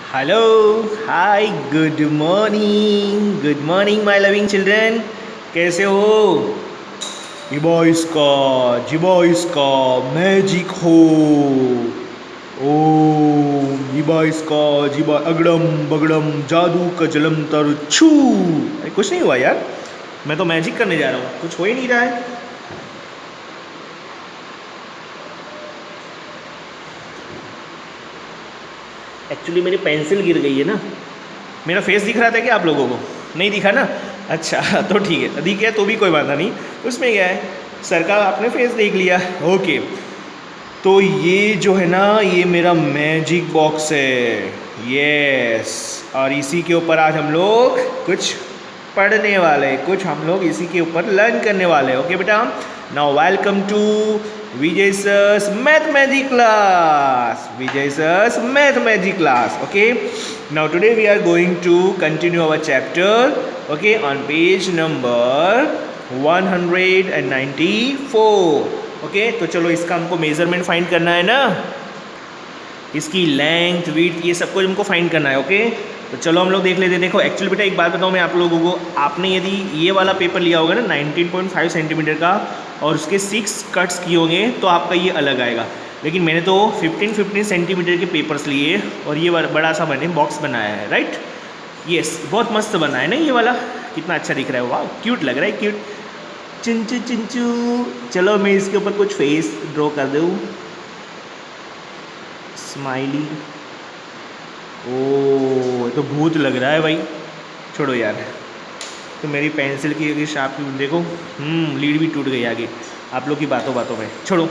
Hello, hi, good morning my loving children. कैसे हो? जिबा इसका मैजिक हो। ओम जिबा इसका जिबा अगड़म बगड़म जादू का जलम तर छू। अरे कुछ नहीं हुआ यार, मैं तो मैजिक करने जा रहा हूँ, कुछ हो ही नहीं रहा है। एक्चुअली मेरी पेंसिल गिर गई है ना। मेरा फेस दिख रहा था क्या आप लोगों को? नहीं दिखा ना? अच्छा तो ठीक है, दिख गया तो भी कोई बात नहीं। उसमें क्या है, सर का आपने फेस देख लिया। ओके, तो ये जो है ना, ये मेरा मैजिक बॉक्स है। यस, और इसी के ऊपर आज हम लोग कुछ पढ़ने वाले, कुछ हम लोग इसी के ऊपर लर्न करने वाले। ओके बेटा, now welcome to Vijay sir's mathematics class. Vijay sir's mathematics class. Okay, now today we are going to continue our chapter. Okay, on page number 194। Okay, तो चलो इसका हमको मेजरमेंट फाइंड करना है ना, इसकी लेंथ विड्थ ये सब कुछ हमको फाइंड करना है। ओके, तो चलो हम लोग देख लेते हैं। देखो एक्चुअली बेटा एक बात बताऊँ मैं आप लोगों को, आपने यदि ये वाला पेपर लिया होगा ना 19.5 सेंटीमीटर का और उसके 6 कट्स किए होंगे तो आपका ये अलग आएगा। लेकिन मैंने तो 15 सेंटीमीटर के पेपर्स लिए और ये बड़ा सा मैंने बॉक्स बनाया है। राइट, यस, बहुत मस्त बना है ना ये वाला, कितना अच्छा दिख रहा है, वाह क्यूट लग रहा है, क्यूट। चिंचू चिंचू। चलो मैं इसके ऊपर कुछ फेस ड्रॉ कर दूँ। स्माइली। ओ, ये तो भूत लग रहा है भाई। छोड़ो यार, तो मेरी पेंसिल की अगर शार्प देखो, लीड भी टूट गई आगे आप लोग की बातों बातों में। छोड़ो।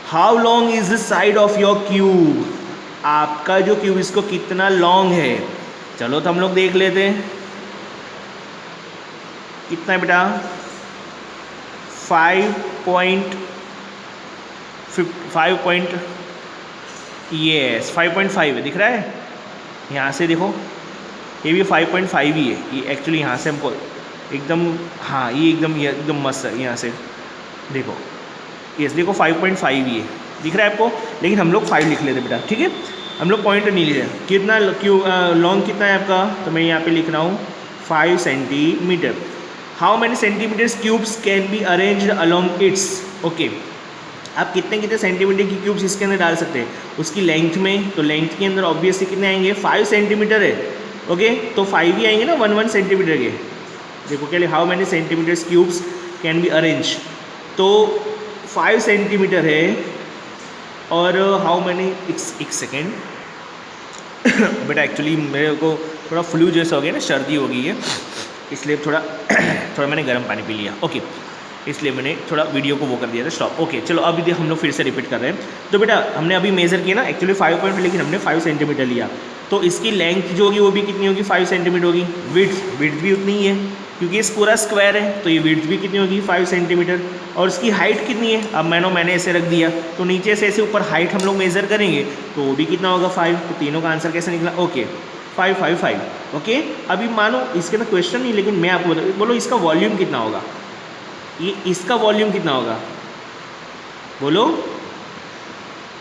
How long is the side of your cube? आपका जो क्यूब इसको कितना लॉन्ग है? चलो तो हम लोग देख लेते हैं कितना है बेटा। 5 यस 5.5 है, दिख रहा है यहाँ से देखो। ये भी 5.5 ही है ये एक्चुअली, यहाँ से हमको एकदम, हाँ ये एकदम मस्त है यहाँ से देखो। यस देखो 5.5 ही है, दिख रहा है आपको, लेकिन हम लोग 5 लिख लेते बेटा, ठीक है। हम लोग पॉइंट नहीं ले रहे। कितना लॉन्ग कितना है आपका, तो मैं यहाँ पे लिख रहा हूँ 5 centimetre. How many centimetres cubes can be arranged along its? Okay, आप कितने कितने सेंटीमीटर की क्यूब्स इसके अंदर डाल सकते हैं उसकी लेंथ में? तो लेंथ के अंदर ऑब्वियसली कितने आएंगे, 5 सेंटीमीटर है। ओके, तो 5 ही आएंगे ना 1 सेंटीमीटर के। देखो क्या, how many centimetres cubes can be arrange, तो 5 सेंटीमीटर है। और हाउ मैनी, एक सेकेंड बेटा एक्चुअली मेरे को थोड़ा फ्लू जैसा हो गया ना, सर्दी हो गई है, इसलिए थोड़ा मैंने गर्म पानी पी लिया। ओके, इसलिए मैंने थोड़ा वीडियो को वो कर दिया था स्टॉप। ओके चलो अभी हम लोग फिर से रिपीट कर रहे हैं। तो बेटा हमने अभी मेज़र किया ना एक्चुअली 5 लेकिन हमने 5 सेंटीमीटर लिया, तो इसकी लेंथ जो होगी वो भी कितनी होगी, 5 सेंटीमीटर होगी। विड्थ भी उतनी ही है क्योंकि ये पूरा स्क्वायर है, तो ये विड्थ भी कितनी होगी, 5 सेंटीमीटर। और उसकी हाइट कितनी है, अब मैंने ऐसे रख दिया, तो नीचे से ऐसे ऊपर हाइट हम लोग मेज़र करेंगे तो वो भी कितना होगा, 5। तो तीनों का आंसर कैसे निकला, ओके 5 5 5। ओके, अभी मानो इसके अंदर क्वेश्चन नहीं, लेकिन मैं आपको बता, बोलो इसका वॉल्यूम कितना होगा, ये इसका वॉल्यूम कितना होगा, बोलो।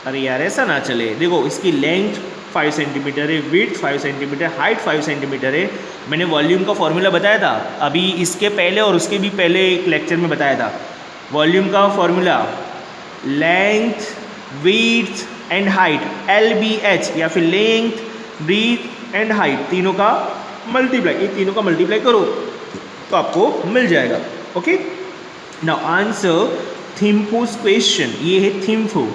अरे यार ऐसा ना चले, देखो इसकी लेंथ 5 सेंटीमीटर है, विड्थ 5 सेंटीमीटर, हाइट 5 सेंटीमीटर है। मैंने वॉल्यूम का फॉर्मूला बताया था अभी इसके पहले और उसके भी पहले एक लेक्चर में बताया था। वॉल्यूम का formula length width and height, LBH, या फिर लेंथ ब्रीथ एंड हाइट, तीनों का मल्टीप्लाई, ये तीनों का मल्टीप्लाई करो तो आपको मिल जाएगा। Okay, now answer Thimphu's question, ये है Thimphu.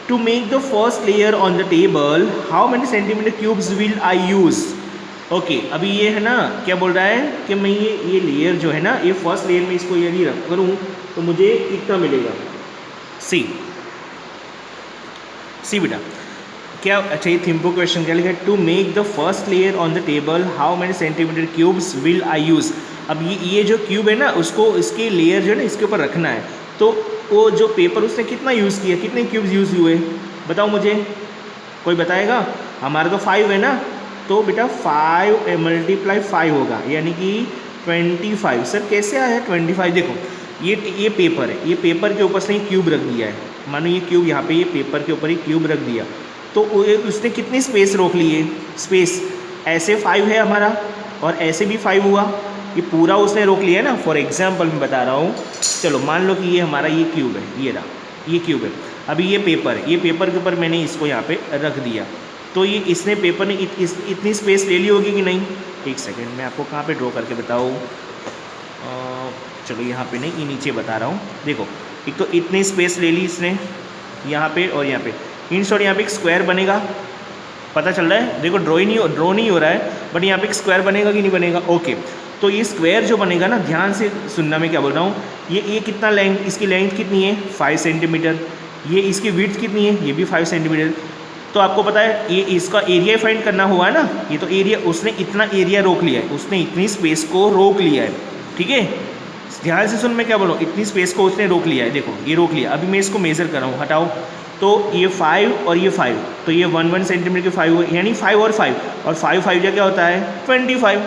To make the first layer on the table how many centimetre cubes will I use? Okay, अभी ये है ना, क्या बोल रहा है कि मैं ये लेयर जो है ना, ये फर्स्ट लेयर में इसको यदि रख करूँ तो मुझे कितना मिलेगा। सी बेटा क्या, अच्छा ये थिम्पो क्वेश्चन क्या लिखा है, to make the first layer on the table how many centimetre cubes will I use? अब ये जो क्यूब है ना, उसको इसके लेयर जो है ना इसके ऊपर रखना है, तो वो जो पेपर उसने कितना यूज़ किया, कितने क्यूब्स यूज़ हुए बताओ मुझे, कोई बताएगा? हमारा तो 5 है ना, तो बेटा 5 × 5 होगा, यानी कि 25। सर कैसे आया 25? देखो ये पेपर है, ये पेपर के ऊपर से क्यूब रख दिया है, मानो ये क्यूब यहाँ पे ये पेपर के ऊपर ही क्यूब रख दिया, तो उसने कितनी स्पेस रोक ली है, स्पेस ऐसे 5 है हमारा और ऐसे भी 5 हुआ, ये पूरा उसने रोक लिया है ना। फॉर एग्जांपल मैं बता रहा हूँ, चलो मान लो कि ये हमारा ये क्यूब है, ये रहा ये क्यूब है। अभी ये पेपर के ऊपर मैंने इसको यहाँ पे रख दिया, तो ये इसने पेपर ने इतनी स्पेस ले ली होगी कि नहीं। एक सेकेंड मैं आपको कहाँ पे ड्रॉ करके बताऊँ, चलो यहाँ पे नहीं, ये नीचे बता रहा हूँ। देखो एक तो इतनी स्पेस ले ली इसने यहाँ पे और यहाँ पे, इन शॉर्ट यहाँ पे एक स्क्वायर बनेगा, पता चल रहा है। देखो ड्रॉ नहीं हो रहा है, बट यहाँ पे एक स्क्वायर बनेगा कि नहीं बनेगा। ओके, तो ये स्क्वायर जो बनेगा ना, ध्यान से सुनना मैं क्या बोल रहा हूँ। ये कितना लेंथ, इसकी लेंथ कितनी है 5 सेंटीमीटर, ये इसकी विड्थ कितनी है, ये भी 5 सेंटीमीटर। तो आपको पता है ये इसका एरिया फाइंड करना हुआ है ना, ये तो एरिया, उसने इतना एरिया रोक लिया है, उसने इतनी स्पेस को रोक लिया है, ठीक है। ध्यान से सुन मैं क्या बोल रहा हूँ, इतनी स्पेस को उसने रोक लिया है, देखो ये रोक लिया। अभी मैं इसको मेज़र कर रहा हूँ, हटाओ, तो ये 5 और ये 5, तो ये 1 सेंटीमीटर के 5 हुए, यानी 5 और 5 क्या होता है 25।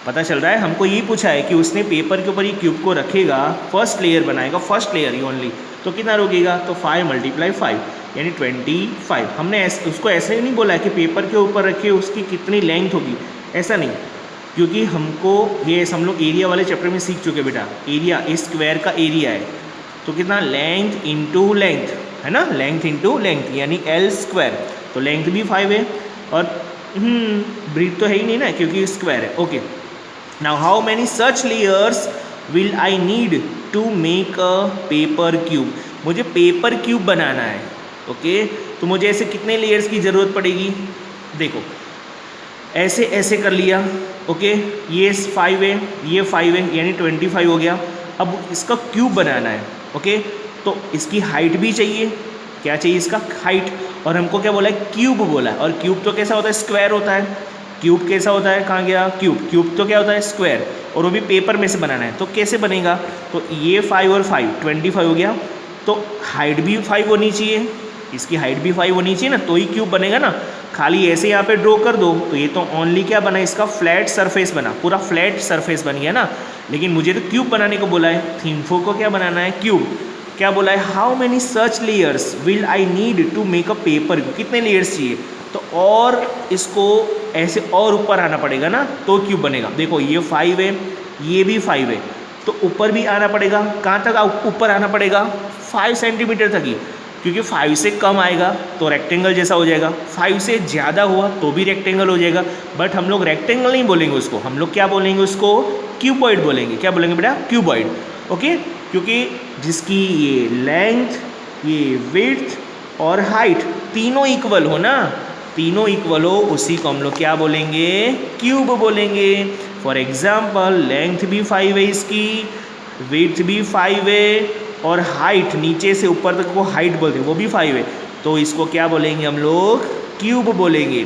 पता चल रहा है, हमको ये पूछा है कि उसने पेपर के ऊपर ये क्यूब को रखेगा, फर्स्ट लेयर बनाएगा, फर्स्ट लेयर ही ओनली, तो कितना रोकेगा, तो 5 × 5 यानी 25। हमने उसको ऐसे ही नहीं बोला है कि पेपर के ऊपर रखे उसकी कितनी लेंथ होगी, ऐसा नहीं, क्योंकि हमको ये हम लोग एरिया वाले चैप्टर में सीख चुके बेटा। एरिया स्क्वायर का एरिया है, तो कितना लेंथ इंटू लेंथ है ना, लेंथ इंटू लेंथ यानी L²। तो लेंथ भी 5 है और ब्रीथ तो है ही नहीं ना, क्योंकि स्क्वायर है। Okay, now how many such layers will I need to make a paper cube. मुझे पेपर क्यूब बनाना है, ओके, तो मुझे ऐसे कितने लेयर्स की ज़रूरत पड़ेगी। देखो ऐसे ऐसे कर लिया, ओके, ये 5 है, ये 5 है, यानी 25 हो गया। अब इसका क्यूब बनाना है, ओके, तो इसकी हाइट भी चाहिए, क्या चाहिए इसका हाइट, और हमको क्या बोला है क्यूब बोला है। और क्यूब तो कैसा होता है, स्क्वायर होता है। क्यूब कैसा होता है, कहाँ गया क्यूब तो क्या होता है स्क्वायर, और वो भी पेपर में से बनाना है, तो कैसे बनेगा, तो ये 5 और 5 25 हो गया, तो हाइट भी 5 होनी चाहिए, इसकी हाइट भी 5 होनी चाहिए ना, तो ही क्यूब बनेगा ना। खाली ऐसे यहाँ पे ड्रॉ कर दो तो ये तो ओनली क्या बना, इसका फ्लैट सरफेस बना, पूरा फ्लैट सरफेस बन गया ना। लेकिन मुझे तो क्यूब बनाने को बोला है, थिम्फो को क्या बनाना है क्यूब। क्या बोला है, how many such layers will I need to make a paper, कितने लेयर्स चाहिए, तो और इसको ऐसे और ऊपर आना पड़ेगा ना, तो क्यूब बनेगा। देखो ये 5 है, ये भी 5 है, तो ऊपर भी आना पड़ेगा, कहाँ तक ऊपर आना पड़ेगा 5 सेंटीमीटर तक ही, क्योंकि 5 से कम आएगा तो रेक्टेंगल जैसा हो जाएगा, 5 से ज़्यादा हुआ तो भी रेक्टेंगल हो जाएगा। बट हम लोग रेक्टेंगल नहीं बोलेंगे उसको, हम लोग क्या बोलेंगे उसको, क्यूबॉइड बोलेंगे। क्या बोलेंगे बेटा, क्यूबॉइड, ओके, क्योंकि जिसकी ये लेंथ, ये विड्थ और हाइट तीनों इक्वल हो ना, तीनों इक्वल हो, उसी को हम लोग क्या बोलेंगे, क्यूब बोलेंगे। फॉर एग्जाम्पल लेंथ भी 5 है इसकी, विड्थ भी 5 है, और हाइट नीचे से ऊपर तक वो हाइट बोलते हैं वो भी 5 है, तो इसको क्या बोलेंगे हम लोग, क्यूब बोलेंगे।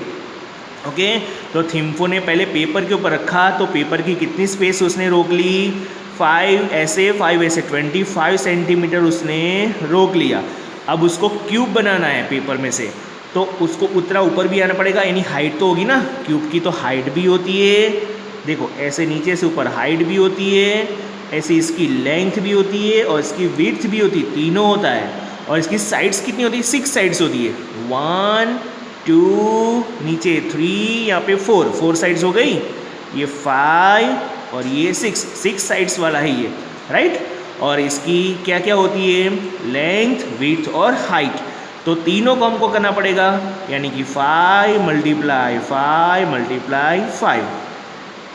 ओके, तो थिम्फो ने पहले पेपर के ऊपर रखा, तो पेपर की कितनी स्पेस उसने रोक ली, 5 ऐसे 25 सेंटीमीटर उसने रोक लिया। अब उसको क्यूब बनाना है पेपर में से, तो उसको उतना ऊपर भी आना पड़ेगा, यानी हाइट तो होगी ना, क्यूब की तो हाइट भी होती है, देखो ऐसे नीचे से ऊपर हाइट भी होती है, ऐसे इसकी लेंथ भी होती है और इसकी विड्थ भी होती है, तीनों होता है। और इसकी साइड्स कितनी होती है, 6 साइड्स होती है, 1 2 नीचे 3, यहाँ पे 4 साइड्स हो गई, ये 5 और ये 6 साइड्स वाला है ये, राइट। और इसकी क्या क्या होती है, लेंथ, विड्थ और हाइट, तो तीनों को हमको करना पड़ेगा, यानी कि 5 × 5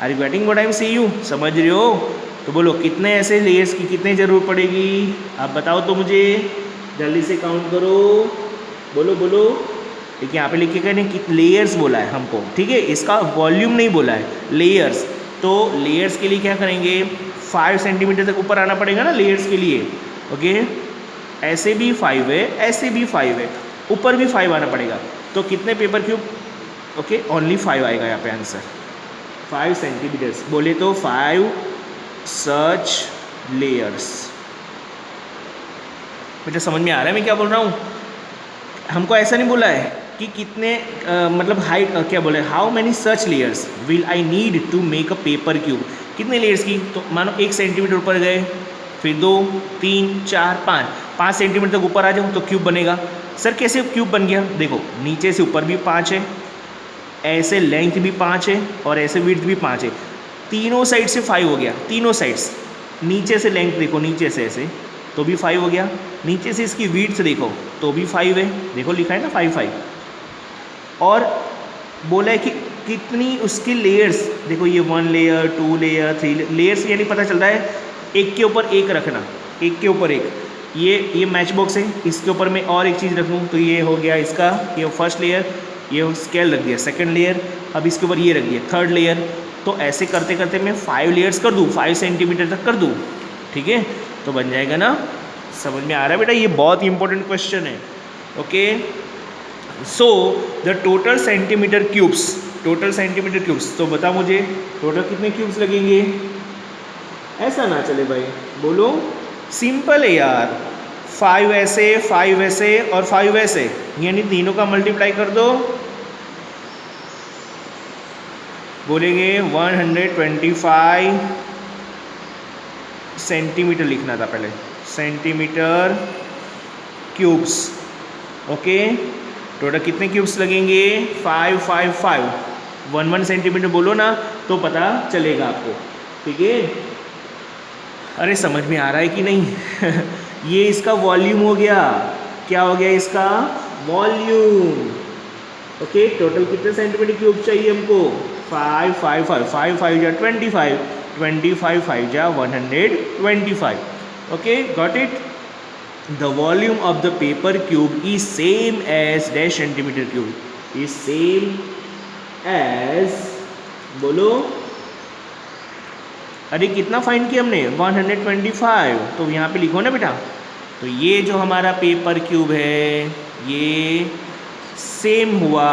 are you getting what I am saying, you समझ रहे हो। तो बोलो कितने ऐसे लेयर्स की कितनी ज़रूरत पड़ेगी, आप बताओ तो मुझे, जल्दी से काउंट करो, बोलो बोलो। देखिए यहाँ पे लिखे गए नहीं कि लेयर्स बोला है हमको, ठीक है, इसका वॉल्यूम नहीं बोला है, लेयर्स। तो लेयर्स के लिए क्या करेंगे, 5 सेंटीमीटर तक ऊपर आना पड़ेगा ना लेयर्स के लिए, ओके, ऐसे भी 5 है, ऐसे भी 5 है, ऊपर भी 5 आना पड़ेगा, तो कितने पेपर क्यूब, ओके, ओनली 5 आएगा यहाँ पे आंसर, 5 सेंटीमीटर्स, बोले तो 5 सच लेयर्स। मुझे समझ में आ रहा है मैं क्या बोल रहा हूँ। हमको ऐसा नहीं बोला है कि कितने मतलब हाइट, क्या बोले, how many such layers will I need to make a paper cube, कितने लेयर्स की, तो मानो 1 सेंटीमीटर ऊपर गए, फिर 2 3 4 5 सेंटीमीटर तक ऊपर आ जाओ तो क्यूब बनेगा, सर कैसे क्यूब बन गया? देखो नीचे से ऊपर भी 5 है, ऐसे लेंथ भी 5 है और ऐसे विड्थ भी 5 है, तीनों साइड से 5 हो गया। तीनों साइड्स, नीचे से लेंथ देखो, नीचे से ऐसे तो भी 5 हो गया, नीचे से इसकी विड्थ देखो तो भी 5 है, देखो लिखा है ना 5 5। और बोला है कि कितनी उसकी लेयर्स, देखो ये 1 लेयर 2 लेयर 3 लेयर्स, यानी पता चल रहा है एक के ऊपर एक रखना, एक के ऊपर एक। ये मैच बॉक्स है, इसके ऊपर मैं और एक चीज़ रख लूँ तो ये हो गया इसका, ये फर्स्ट लेयर, ये स्केल रख दिया सेकंड लेयर, अब इसके ऊपर ये रख दिया थर्ड लेयर। तो ऐसे करते करते मैं 5 लेयर्स कर दूँ, 5 सेंटीमीटर तक कर दूँ, ठीक है, तो बन जाएगा ना। समझ में आ रहा है बेटा? ये बहुत इंपॉर्टेंट क्वेश्चन है। Okay, so the total centimetre cubes, total centimetre cubes, तो बता मुझे टोटल कितने क्यूब्स लगेंगे? ऐसा ना चले भाई, बोलो, सिंपल है यार, 5 ऐसे 5 ऐसे और 5 ऐसे, यानी तीनों का मल्टीप्लाई कर दो, बोलेंगे 125 सेंटीमीटर लिखना था पहले, सेंटीमीटर क्यूब्स। ओके, टोटल कितने क्यूब्स लगेंगे? 5 5 5, 1 1 सेंटीमीटर बोलो ना तो पता चलेगा आपको, ठीक है। अरे समझ में आ रहा है कि नहीं? ये इसका वॉल्यूम हो गया, क्या हो गया इसका? वॉल्यूम। ओके, टोटल कितने सेंटीमीटर क्यूब चाहिए हमको? 5 5 5, 5 5 जा 25, 25 5 जा 125। Okay, got it? The volume of the paper cube is same as dash centimetre cube, is same as, बोलो, अरे कितना फाइंड किया हमने? 125, तो यहाँ पे लिखो ना बेटा। तो ये जो हमारा पेपर क्यूब है ये सेम हुआ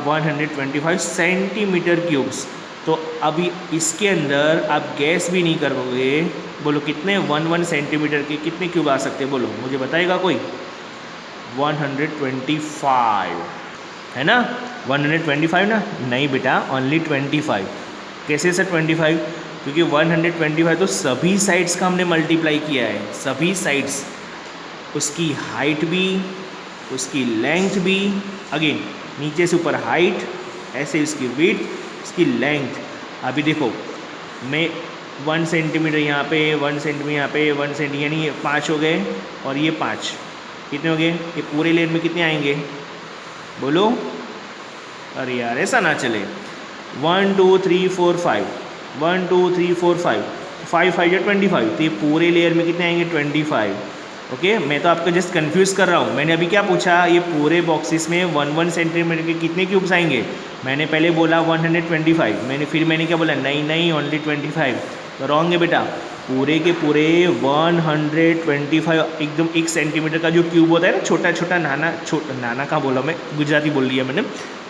125 सेंटीमीटर क्यूब्स। तो अभी इसके अंदर आप गैस भी नहीं करोगे, बोलो कितने 1 सेंटीमीटर के कितने क्यूब आ सकते हैं? बोलो, मुझे बताएगा कोई? 125 है ना? 125 ना? नहीं बेटा, ओनली 25। कैसे सर 25? क्योंकि 125 तो सभी साइड्स का हमने मल्टीप्लाई किया है, सभी साइड्स, उसकी हाइट भी, उसकी लेंथ भी, अगेन नीचे से ऊपर हाइट, ऐसे इसकी विड्थ, इसकी लेंथ। अभी देखो मैं 1 सेंटीमीटर यहाँ पे, 1 सेंटीमीटर यहाँ पे, 1 सेंटीमीटर, यानी 5 हो गए और ये 5, कितने हो गए? ये पूरे लेयर में कितने आएंगे? बोलो, अरे यार ऐसा ना चले। 1 2 3 4 5, 1 2 3 4 5, 5 5 या 25, तो ये पूरे लेयर में कितने आएंगे? 25। ओके, मैं तो आपको जस्ट कंफ्यूज कर रहा हूँ। मैंने अभी क्या पूछा? ये पूरे बॉक्सेस में 1 1 सेंटीमीटर के कितने क्यूब्स आएंगे? मैंने पहले बोला 125, मैंने क्या बोला? नहीं, ओनली 25, तो रॉन्ग है बेटा। पूरे के पूरे 125, एकदम 1 सेंटीमीटर का जो क्यूब होता है ना, छोटा छोटा, नाना कहाँ बोला मैं, गुजराती बोल लिया मैंने,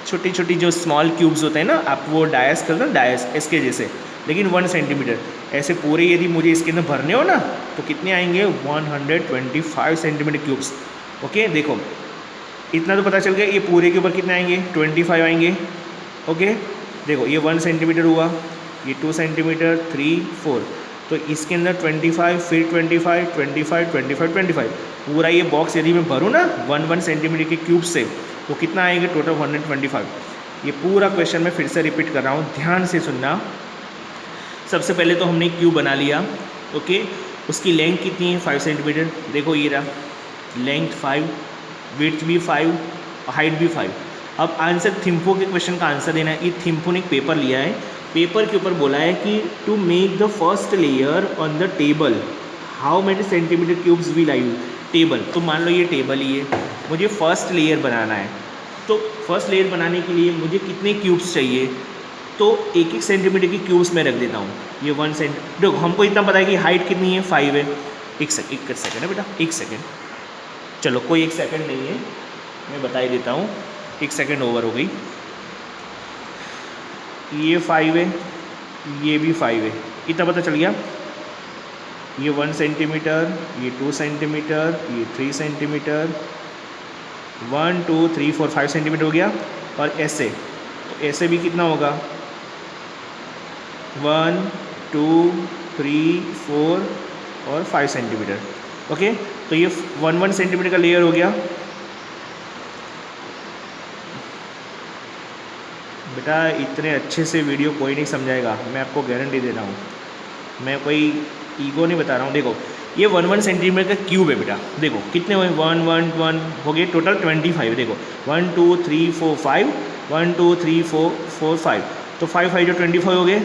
छोटी छोटी जो स्मॉल क्यूब्स होते हैं ना, आप वो डायस कर दो, डायस इसके जैसे, लेकिन 1 सेंटीमीटर ऐसे पूरे यदि मुझे इसके अंदर भरने हो ना तो कितने आएंगे? 125 सेंटीमीटर क्यूब्स। ओके, देखो इतना तो पता चल गया। ये पूरे के ऊपर कितने आएंगे? 25 आएंगे। ओके, देखो ये 1 सेंटीमीटर हुआ, ये 2 सेंटीमीटर, 3 4, तो इसके अंदर 25, फिर 25 25 25 25, पूरा ये बॉक्स यदि मैं भरूँ ना 1 1 सेंटीमीटर के क्यूब से, तो कितना आएंगे? टोटल 125। ये पूरा क्वेश्चन मैं फिर से रिपीट कर रहा हूँ, ध्यान से सुनना। सबसे पहले तो हमने क्यूब बना लिया। ओके, उसकी लेंथ कितनी है? 5 सेंटीमीटर। देखो ये रहा, लेंथ 5, विड्थ भी 5, हाइट भी 5। अब आंसर थिम्पो के क्वेश्चन का आंसर देना है। ये थिम्पो ने एक पेपर लिया है, पेपर के ऊपर बोला है कि to make the first layer on the table how many centimetre cubes will I you? Table, तो मान लो ये टेबल ही है, मुझे फर्स्ट लेयर बनाना है, तो फर्स्ट लेयर बनाने के लिए मुझे कितने क्यूब्स चाहिए? तो 1 1 सेंटीमीटर की क्यूब्स में रख देता हूँ। ये 1 सेंटीमीटर, देखो हमको इतना पता है कि हाइट कितनी है? 5 है। एक सेकेंड है बेटा, 1 सेकेंड, चलो कोई 1 सेकेंड नहीं है, मैं बता ही देता हूँ। 1 सेकेंड ओवर हो गई। ये 5 है, ये भी 5 है, इतना पता चल गया। ये 1 सेंटीमीटर, ये 2 सेंटीमीटर, ये 3 सेंटीमीटर, 1 2 3 4 5 सेंटीमीटर हो गया। और ऐसे, तो ऐसे भी कितना होगा? 1 2 3 4 और 5 सेंटीमीटर। ओके, तो ये 1 1 सेंटीमीटर का लेयर हो गया। बेटा इतने अच्छे से वीडियो कोई नहीं समझाएगा, मैं आपको गारंटी दे रहा हूँ, मैं कोई ईगो नहीं बता रहा हूँ। देखो ये 1 सेंटीमीटर का क्यूब है बेटा, देखो कितने हुए 1 1 1 हो गए टोटल 25। देखो 1 2 3 4 5 1 2 3 4 4 5, तो 5 5 जो 25 हो गए।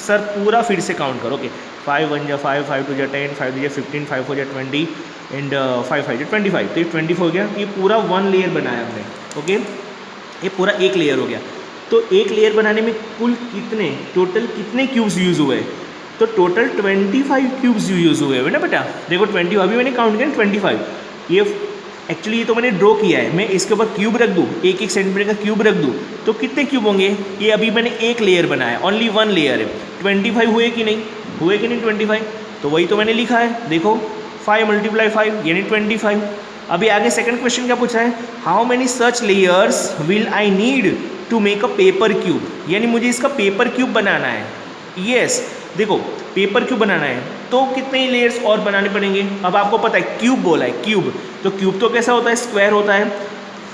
सर पूरा फिर से काउंट करो, ओके 5 1 जा 5 5 2 जा 10 5 2 जा 15 5 4 जा 20 एंड 5 5 जा 25, तो ये 24 हो गया। तो ये पूरा 1 लेयर बनाया हमने, ओके ये पूरा एक लेयर हो गया। तो एक लेयर बनाने में कुल कितने टोटल कितने क्यूब्स यूज़ हुए, तो टोटल 25 क्यूब्स यूज़ हुए है ना बेटा। देखो 20 अभी मैंने काउंट किया 25, ये एक्चुअली ये तो मैंने ड्रॉ किया है, मैं इसके ऊपर क्यूब रख दूँ, एक एक सेंटीमीटर का क्यूब रख दूँ तो कितने क्यूब होंगे। ये अभी मैंने एक लेयर बनाया, ओनली 1 लेयर है, 25 हुए कि नहीं, हुए कि नहीं 25, तो वही तो मैंने लिखा है। देखो 5 × 5 यानी 25। अभी आगे सेकंड क्वेश्चन क्या पूछा है, how many such layers will I need to make a paper cube, यानी मुझे इसका पेपर क्यूब बनाना है। यस देखो पेपर क्यूब बनाना है तो कितने लेयर्स और बनाने पड़ेंगे। अब आपको पता है क्यूब बोला है, क्यूब तो क्यूब तो कैसा होता है, स्क्वायर होता है।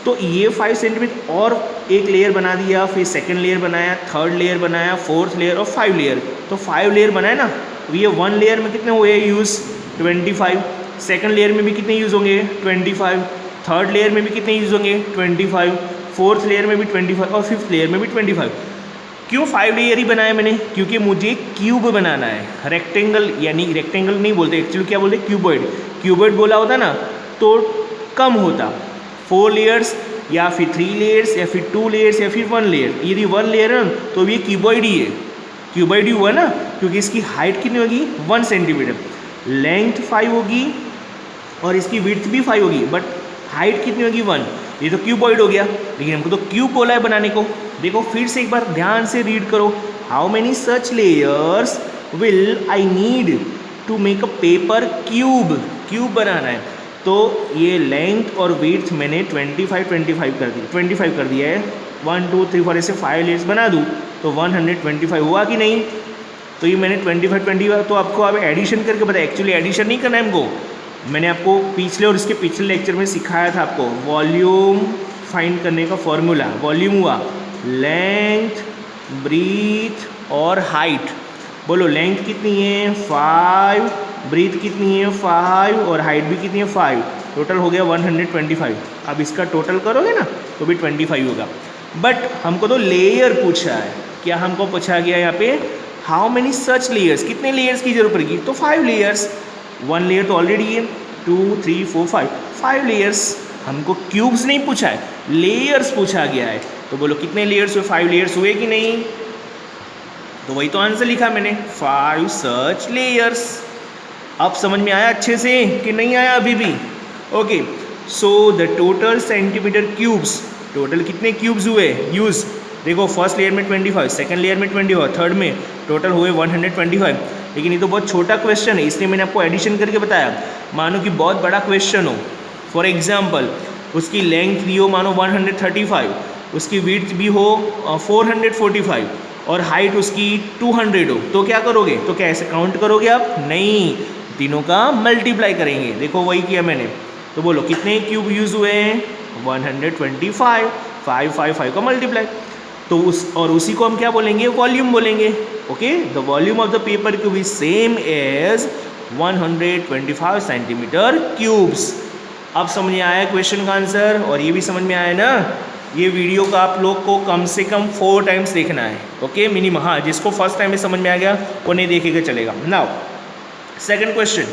तो ये 5 सेंटीमीटर और एक लेयर बना दिया, फिर सेकंड लेयर बनाया, थर्ड लेयर बनाया, फोर्थ लेयर और 5 लेयर, तो 5 लेयर बनाए ना। ये 1 लेयर में कितने हुए यूज़ 25, सेकंड लेयर में भी कितने यूज़ होंगे 25, थर्ड लेयर में भी कितने यूज़ होंगे 25, फोर्थ लेयर में भी 25 और फिफ्थ लेयर में भी 25। क्यों 5 लेयर ही बनाया मैंने, क्योंकि मुझे क्यूब बनाना है, रेक्टेंगल यानी रेक्टेंगल नहीं बोलते एक्चुअली, क्या बोलते क्यूबॉइड। क्यूबॉइड बोला होता ना तो कम होता, 4 लेयर्स या फिर 3 लेयर्स या फिर 2 लेयर्स या फिर 1 लेयर। यदि 1 लेयर है ना तो ये क्यूबॉइड ही है, क्यूबॉइड ही हुआ ना, क्योंकि इसकी हाइट कितनी होगी 1 सेंटीमीटर, लेंथ 5 होगी और इसकी विड्थ भी 5 होगी, बट हाइट कितनी होगी 1। ये तो क्यूबॉइड हो गया, लेकिन हमको तो क्यूब बोला है बनाने को। देखो फिर से एक बार ध्यान से रीड करो, how many such layers will I need to make a paper cube, cube बनाना है। तो ये लेंथ और विड्थ मैंने 25 कर दिया है। 1 2 3 4 ऐसे 5 लेयर्स बना दूँ तो 125 हुआ कि नहीं। तो ये मैंने 25 तो आपको अब एडिशन करके बताया, एक्चुअली एडिशन नहीं करना है हमको, मैंने आपको पिछले और इसके पिछले लेक्चर में सिखाया था आपको वॉल्यूम फाइंड करने का फॉर्मूला। वॉल्यूम हुआ लेंथ, ब्रीथ और हाइट। बोलो लेंथ कितनी है 5, ब्रीथ कितनी है 5 और हाइट भी कितनी है 5, टोटल हो गया 125। अब इसका टोटल करोगे ना तो भी 25 होगा। बट हमको तो लेयर पूछा है, क्या हमको पूछा गया यहाँ पे हाउ मेनी सच लेयर्स, कितने लेयर्स की जरूरत पड़ेगी, तो 5 लेयर्स। 1 लेयर तो ऑलरेडी है, 2 3 4 5 लेयर्स। हमको क्यूब्स नहीं पूछा है, लेयर्स पूछा गया है। तो बोलो कितने लेयर्स हुए, 5 लेयर्स हुए कि नहीं, तो वही तो आंसर लिखा मैंने 5 सच लेयर्स। अब समझ में आया अच्छे से कि नहीं आया अभी भी। Okay so the total centimetre cubes, total कितने क्यूब्स हुए यूज़। देखो फर्स्ट लेयर में 25, सेकंड लेयर में 25, थर्ड में टोटल हुए 125। लेकिन ये तो बहुत छोटा क्वेश्चन है, इसलिए मैंने आपको एडिशन करके बताया। मानो कि बहुत बड़ा क्वेश्चन हो, फॉर एग्जांपल उसकी लेंथ भी हो मानो 135, उसकी विड्थ भी हो 445 और हाइट उसकी 200 हो, तो क्या करोगे, तो क्या ऐसे काउंट करोगे आप, नहीं, तीनों का मल्टीप्लाई करेंगे। देखो वही किया मैंने। तो बोलो कितने क्यूब यूज़ हुए हैं 125, 5 5 5 का मल्टीप्लाई। तो उसी को हम क्या बोलेंगे, वॉल्यूम बोलेंगे। Okay the volume of the paper cube is same as 125 centimetre cubes. अब समझ में आया क्वेश्चन का आंसर, और ये भी समझ में आया ना। ये वीडियो का आप लोग को कम से कम 4 टाइम्स देखना है, ओके मिनिमम। हाँ जिसको फर्स्ट टाइम में समझ में आ गया वो नहीं देखेगा चलेगा। Now second question,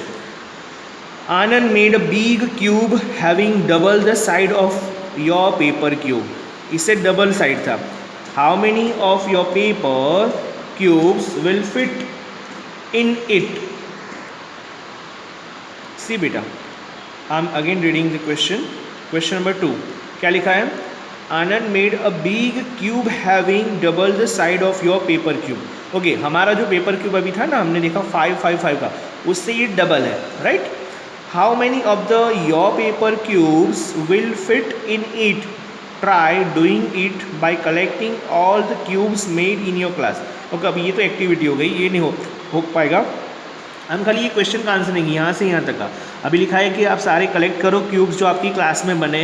Anand made a big cube having double the side of your paper cube. इससे डबल साइड था। How many of your paper cubes will fit in it. See बेटा I am again reading the question. Question number 2 क्या लिखा है, Anand made a big cube having double the side of your paper cube. Okay हमारा जो paper cube अभी था ना, हमने देखा 5 5 5 का, उससे ये डबल है, right. How many of the your paper cubes will fit in it, try doing it by collecting all the cubes made in your class. Okay अभी ये तो एक्टिविटी हो गई, ये नहीं हो पाएगा। हम खाली ये क्वेश्चन का आंसर नहीं, यहाँ से यहाँ तक का। अभी लिखा है कि आप सारे कलेक्ट करो क्यूब्स जो आपकी क्लास में बने,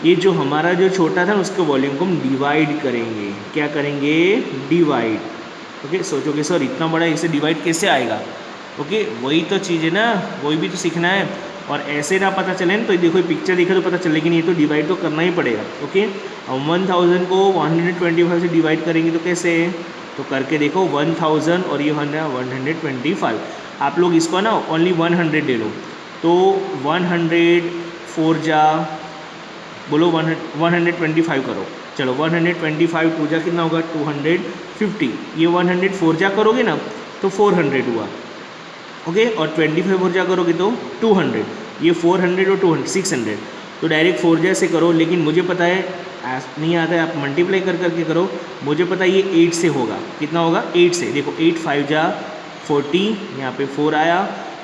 ये जो हमारा जो छोटा था उसके वॉल्यूम को हम डिवाइड करेंगे। क्या करेंगे? डिवाइड। ओके, सोचोगे सर इतना बड़ा इसे डिवाइड कैसे आएगा? ओके, वही तो चीज़ है ना, वही भी तो सीखना है। और ऐसे ना पता चले ना, तो देखो ये पिक्चर देखे तो पता चले, लेकिन ये तो डिवाइड तो करना ही पड़ेगा। ओके, अब 1000 को 125 से डिवाइड करेंगे तो कैसे? तो करके देखो, 1000 और ये 125। आप लोग इसको ना ओनली 100 ले लो, तो 100 4 जा बोलो 125 करो। चलो 125 टू जा कितना होगा? 250। ये 100 4 जा करोगे ना तो 400 हुआ। ओके, और 25 4 जा करोगे तो 200। ये 400 और 200 600। तो डायरेक्ट 4 जा से करो, लेकिन मुझे पता है नहीं आता है, आप मल्टीप्लाई कर करके करो। मुझे पता है ये 8 से होगा। कितना होगा? 8 से। देखो 8 5 जा 40, यहाँ पे 4 आया,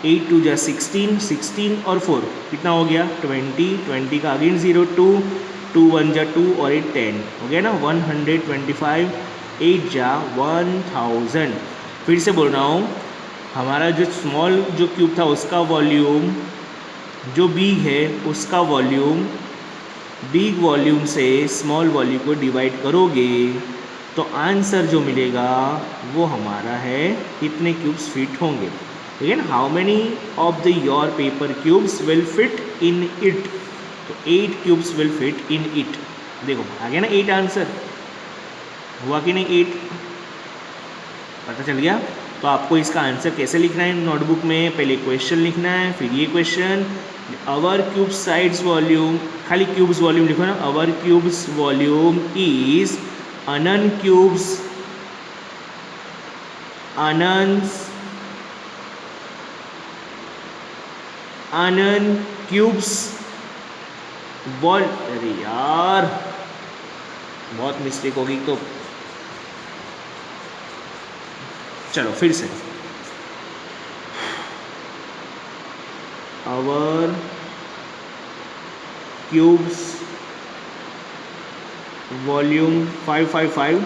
8 2 जा 16, 16 और 4 कितना हो गया? 20, 20 का अगेन 0 2, 2 1 जा 2 और 8 10 हो गया ना 125, 8 जा 1000। फिर से बोल रहा हूँ, हमारा जो स्मॉल जो क्यूब था उसका वॉल्यूम, जो बिग है उसका वॉल्यूम, बिग वॉल्यूम से स्मॉल वॉल्यूम को डिवाइड करोगे तो आंसर जो मिलेगा वो हमारा है कितने क्यूब्स फिट होंगे। ठीक है ना? How many of the your paper cubes will fit in it? तो 8 cubes will fit in it. देखो आ गया ना 8 आंसर, हुआ कि नहीं? 8 पता चल गया। तो आपको इसका आंसर कैसे लिखना है नोटबुक में? पहले क्वेश्चन लिखना है, फिर ये question, our cube sides volume, खाली क्यूब्स वॉल्यूम लिखो ना, our cubes volume is Anant cubes, Anant cubes wall. अरे यार बहुत मिस्टेक होगी तो चलो फिर से, our cubes volume 555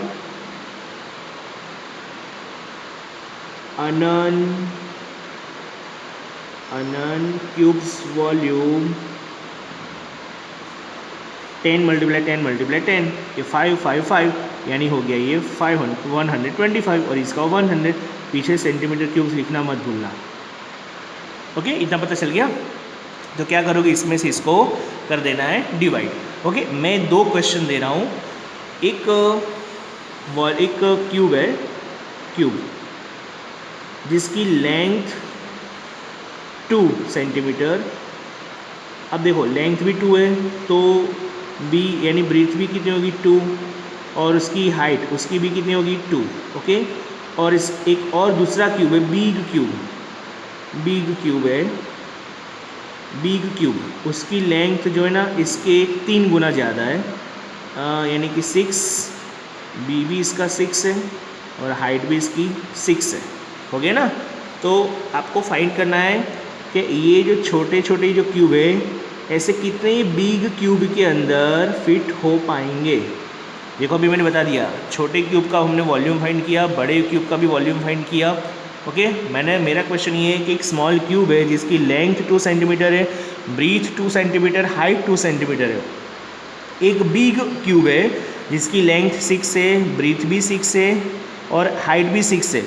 Anant cubes volume 10 × 10 × 10, ये 555 यानी हो गया ये 125 और इसका 100। पीछे सेंटीमीटर क्यूब्स लिखना मत भूलना। ओके, इतना पता चल गया। तो क्या करोगे, इसमें से इसको कर देना है डिवाइड। ओके, मैं 2 क्वेश्चन दे रहा हूँ। एक क्यूब है, क्यूब जिसकी लेंथ 2 सेंटीमीटर। अब देखो लेंथ भी 2 है तो बी यानी ब्रीथ भी कितनी होगी? 2, और उसकी हाइट उसकी भी कितनी होगी? 2। ओके, और इस एक और दूसरा क्यूब है, बिग क्यूब है, बिग क्यूब, उसकी लेंथ जो है ना इसके 3 गुना ज़्यादा है, यानी कि 6, बी भी इसका 6 है और हाइट भी इसकी 6 है। हो गया ना? तो आपको फाइंड करना है कि ये जो छोटे छोटे जो क्यूब है ऐसे कितने बिग क्यूब के अंदर फिट हो पाएंगे। देखो अभी मैंने बता दिया, छोटे क्यूब का हमने वॉल्यूम फाइंड किया, बड़े क्यूब का भी वॉल्यूम फाइंड किया। ओके, मेरा क्वेश्चन ये है कि एक स्मॉल क्यूब है जिसकी लेंथ 2 सेंटीमीटर है, ब्रीथ 2 सेंटीमीटर, हाइट 2 सेंटीमीटर है। एक बिग क्यूब है जिसकी लेंथ 6 है, ब्रीथ भी 6 है और हाइट भी 6 है।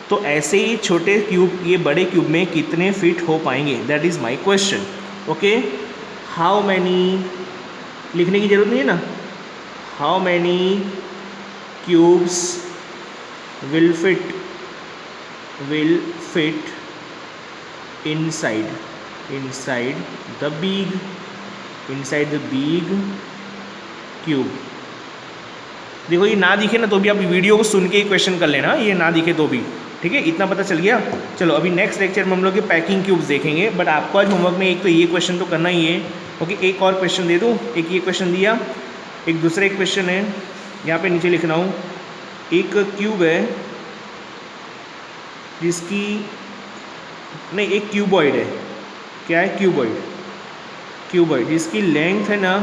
तो ऐसे ही छोटे क्यूब ये बड़े क्यूब में कितने फिट हो पाएंगे, that is my question. Okay, how many लिखने की जरूरत नहीं है ना, how many cubes will fit inside the big cube. देखो ये ना दिखे ना तो भी आप वीडियो को सुन के ही क्वेश्चन कर लेना, ये ना दिखे तो भी। ठीक है, इतना पता चल गया। चलो अभी नेक्स्ट लेक्चर में हम लोग ये पैकिंग क्यूब्स देखेंगे, बट आपको आज होमवर्क में एक तो ये क्वेश्चन तो करना ही है। ओके, एक और क्वेश्चन दे दूँ, एक ये क्वेश्चन दिया, एक दूसरा एक क्वेश्चन है, यहाँ पे नीचे लिख रहा हूँ। एक क्यूब है जिसकी नहीं, एक क्यूबॉइड है। क्या है? क्यूबॉइड जिसकी लेंथ है ना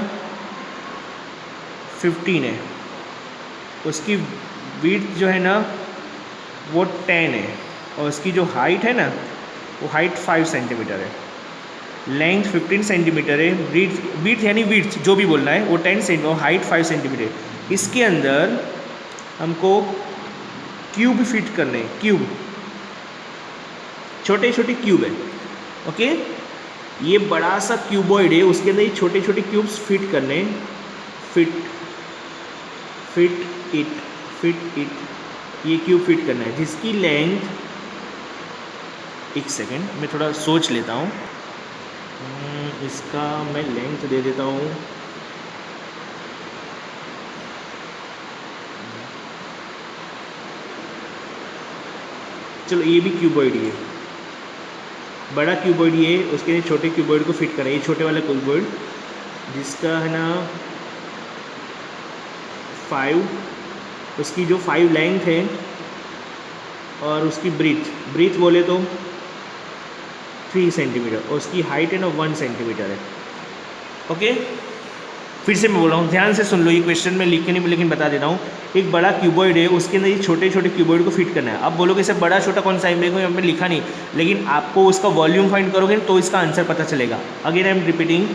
15 है, उसकी विड्थ जो है ना वो 10 है और उसकी जो हाइट है ना वो हाइट 5 सेंटीमीटर है। लेंथ 15 सेंटीमीटर है, ब्रीथ यानी विड्थ जो भी बोलना है वो 10 सेंटीमीटर और हाइट 5 सेंटीमीटर। इसके अंदर हमको क्यूब फिट करने हैं, क्यूब, छोटे छोटे क्यूब है। ओके, ये बड़ा सा क्यूबॉइड है, उसके अंदर ये छोटे छोटे क्यूब्स फिट करने, फिट इट ये क्यूब फिट करना है जिसकी लेंथ, एक सेकेंड मैं थोड़ा सोच लेता हूँ, इसका मैं लेंथ दे देता हूँ, चलो ये भी क्यूबॉइड ही है, बड़ा क्यूबॉइड ये, उसके लिए छोटे क्यूबॉइड को फिट करें, ये छोटे वाला क्यूबॉइड जिसका है ना 5, उसकी जो 5 लेंथ है और उसकी ब्रीथ बोले तो 3 सेंटीमीटर और उसकी हाइट है ना 1 सेंटीमीटर है। ओके, फिर से मैं बोल रहा हूँ, ध्यान से सुन लो, ये क्वेश्चन में लिख के नहीं लेकिन बता देता हूँ। एक बड़ा क्यूबॉइड है, उसके अंदर ये छोटे छोटे क्यूबॉइड को फिट करना है। अब बोलोगे सर बड़ा छोटा कौन सा है, मेरे को यहाँ पे लिखा नहीं, लेकिन आपको उसका वॉल्यूम फाइंड करोगे तो इसका आंसर पता चलेगा। अगेन आई एम रिपीटिंग,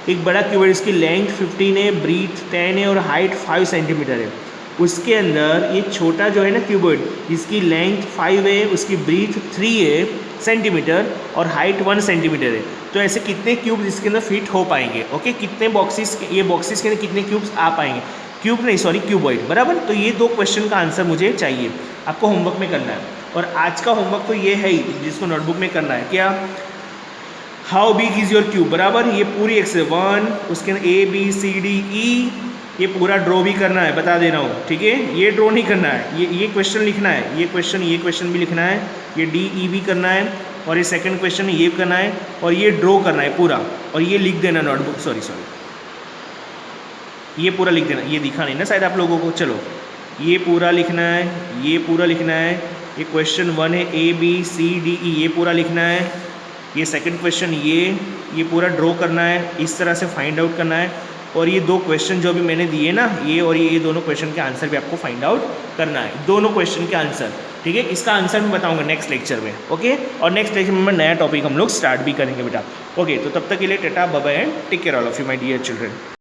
एक बड़ा क्यूबॉइड, इसकी लेंथ 15 है, ब्रीथ 10 है और हाइट 5 सेंटीमीटर है। उसके अंदर ये छोटा जो है ना क्यूबॉइड, जिसकी लेंथ 5 है, उसकी ब्रीथ 3 है सेंटीमीटर और हाइट 1 सेंटीमीटर है। तो ऐसे कितने क्यूब इसके अंदर फिट हो पाएंगे? ओके, कितने बॉक्सेस, ये बॉक्सेस के अंदर कितने क्यूब्स आ पाएंगे? क्यूब नहीं, सॉरी, क्यूबॉइड, बराबर। तो ये 2 क्वेश्चन का आंसर मुझे चाहिए, आपको होमवर्क में करना है। और आज का होमवर्क तो ये है ही जिसको नोटबुक में करना है। क्या? How big is your cube, बराबर। ये पूरी एक्सरसाइज 1, उसके अंदर ABCDE ये पूरा ड्रॉ भी करना है, बता दे रहा हूँ, ठीक है। ये ड्रॉ नहीं करना है, ये क्वेश्चन लिखना है, ये क्वेश्चन भी लिखना है, ये DE भी करना है और ये सेकंड क्वेश्चन ये करना है और ये ड्रॉ करना है पूरा, और ये लिख देना नोटबुक, सॉरी ये पूरा लिख देना। ये दिखा नहीं ना शायद आप लोगों को, चलो ये पूरा लिखना है, ये पूरा लिखना है। ये क्वेश्चन 1 है ABCDE, ये पूरा लिखना है। ये सेकंड क्वेश्चन ये पूरा ड्रॉ करना है, इस तरह से फाइंड आउट करना है। और ये 2 क्वेश्चन जो भी मैंने दिए ना, ये और ये दोनों क्वेश्चन के आंसर भी आपको फाइंड आउट करना है, दोनों क्वेश्चन के आंसर, ठीक है। इसका आंसर मैं बताऊंगा नेक्स्ट लेक्चर में, ओके। और नेक्स्ट लेक्चर में नया टॉपिक हम लोग स्टार्ट भी करेंगे बेटा, ओके। तो तब तक के लिए tata, bye bye and take care all of you my dear children.